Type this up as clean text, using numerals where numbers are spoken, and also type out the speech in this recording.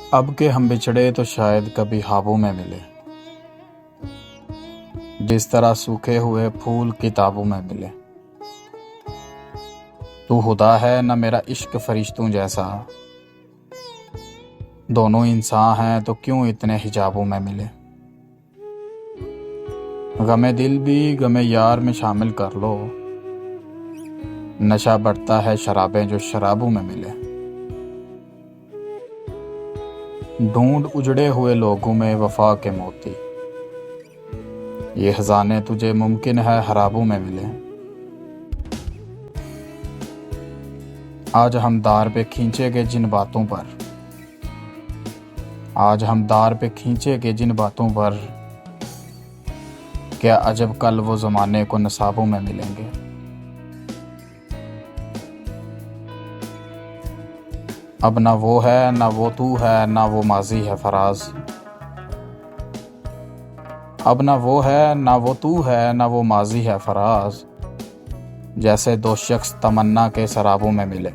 अब के हम बिछड़े तो शायद कभी ख्वाबों में मिले, जिस तरह सूखे हुए फूल किताबों में मिले। तू खुदा है न मेरा इश्क फरिश्तों जैसा, दोनों इंसान हैं तो क्यों इतने हिजाबों में मिले। गमे दिल भी गमे यार में शामिल कर लो, नशा बढ़ता है शराबें जो शराबों में मिले। ढूंढ उजड़े हुए लोगों में वफा के मोती, ये खजाने तुझे मुमकिन है हराबों में मिले। आज हम दार पे खींचे गए जिन बातों पर, आज हम दार पे खींचे गए जिन बातों पर, क्या अजब कल वो ज़माने को नसाबों में मिलेंगे। अब ना वो है ना वो तू है ना वो माजी है फराज, अब ना वो है ना वो तू है ना वो माजी है फराज, जैसे दो शख्स तमन्ना के शराबों में मिले।